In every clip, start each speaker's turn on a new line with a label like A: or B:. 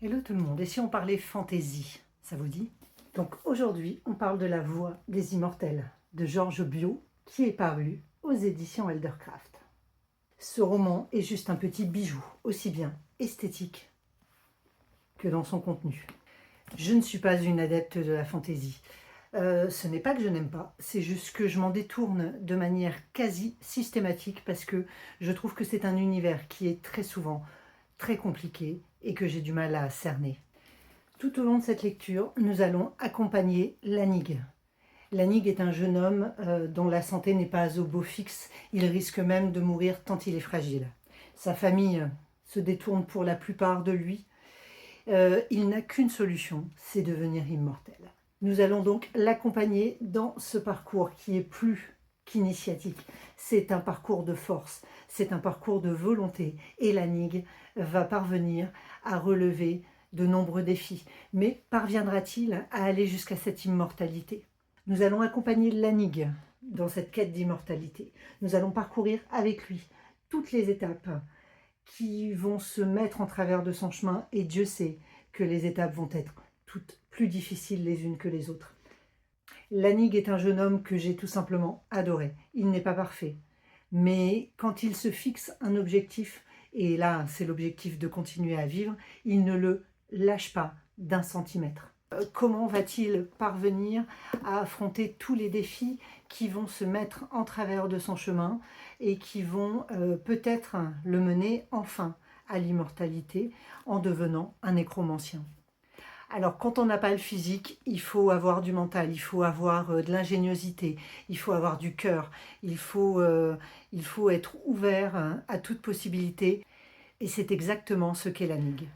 A: Hello tout le monde, et si on parlait fantaisie, ça vous dit? Donc aujourd'hui, on parle de La Voix des Immortels de Georges Biot, qui est paru aux éditions Eldercraft. Ce roman est juste un petit bijou, aussi bien esthétique que dans son contenu. Je ne suis pas une adepte de la fantaisie. Ce n'est pas que je n'aime pas, c'est juste que je m'en détourne de manière quasi systématique parce que je trouve que c'est un univers qui est très souvent très compliqué et que j'ai du mal à cerner. Tout au long de cette lecture, nous allons accompagner Lanig. Lanig est un jeune homme dont la santé n'est pas au beau fixe. Il risque même de mourir tant il est fragile. Sa famille se détourne pour la plupart de lui. Il n'a qu'une solution, c'est devenir immortel. Nous allons donc l'accompagner dans ce parcours qui est plus qu'initiatique. C'est un parcours de force, c'est un parcours de volonté. Et Lanig va parvenir à relever de nombreux défis. Mais parviendra-t-il à aller jusqu'à cette immortalité? Nous allons accompagner Lanig dans cette quête d'immortalité. Nous allons parcourir avec lui toutes les étapes qui vont se mettre en travers de son chemin, et Dieu sait que les étapes vont être toutes plus difficiles les unes que les autres. Lanig est un jeune homme que j'ai tout simplement adoré. Il n'est pas parfait, mais quand il se fixe un objectif, et là c'est l'objectif de continuer à vivre, il ne le lâche pas d'un centimètre. Comment va-t-il parvenir à affronter tous les défis qui vont se mettre en travers de son chemin et qui vont peut-être le mener enfin à l'immortalité en devenant un nécromancien? Alors, quand on n'a pas le physique, il faut avoir du mental, il faut avoir de l'ingéniosité, il faut avoir du cœur, il faut être ouvert à toute possibilité. Et c'est exactement ce qu'est Lanig.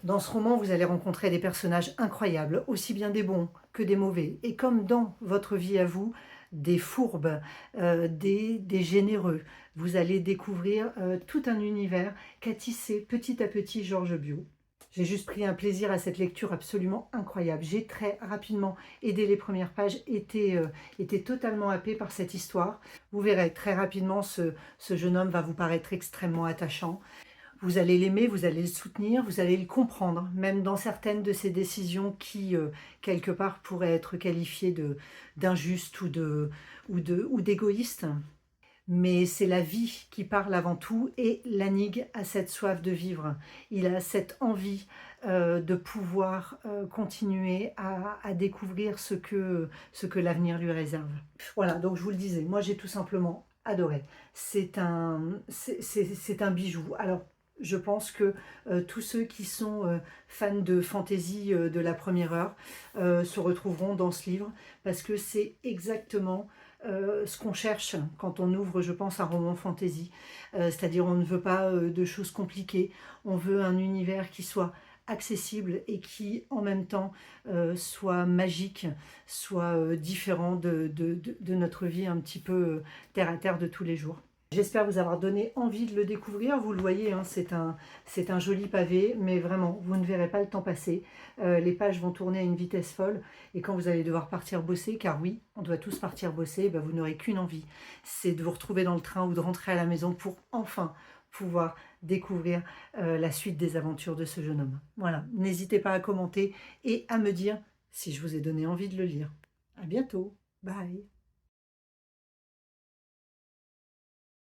A: Dans ce roman, vous allez rencontrer des personnages incroyables, aussi bien des bons que des mauvais. Et comme dans votre vie à vous, des fourbes, des généreux. Vous allez découvrir tout un univers qu'a tissé petit à petit Georges Biot. J'ai juste pris un plaisir à cette lecture absolument incroyable. J'ai très rapidement, et dès les premières pages, été totalement happée par cette histoire. Vous verrez, très rapidement, ce jeune homme va vous paraître extrêmement attachant. Vous allez l'aimer, vous allez le soutenir, vous allez le comprendre, même dans certaines de ses décisions qui, quelque part, pourraient être qualifiées d'injustes ou d'égoïstes. Mais c'est la vie qui parle avant tout, et Lanig a cette soif de vivre. Il a cette envie de pouvoir continuer à découvrir ce que l'avenir lui réserve. Voilà, donc je vous le disais, moi j'ai tout simplement adoré. C'est un bijou. Alors, je pense que tous ceux qui sont fans de fantasy de la première heure se retrouveront dans ce livre, parce que c'est exactement ce qu'on cherche quand on ouvre, je pense, un roman fantasy. C'est-à-dire, on ne veut pas de choses compliquées, on veut un univers qui soit accessible et qui, en même temps, soit magique, soit différent de notre vie un petit peu terre à terre de tous les jours. J'espère vous avoir donné envie de le découvrir. Vous le voyez, hein, c'est un joli pavé, mais vraiment, vous ne verrez pas le temps passer. Les pages vont tourner à une vitesse folle, et quand vous allez devoir partir bosser, car oui, on doit tous partir bosser, ben vous n'aurez qu'une envie, c'est de vous retrouver dans le train ou de rentrer à la maison pour enfin pouvoir découvrir la suite des aventures de ce jeune homme. Voilà, n'hésitez pas à commenter et à me dire si je vous ai donné envie de le lire. À bientôt, bye.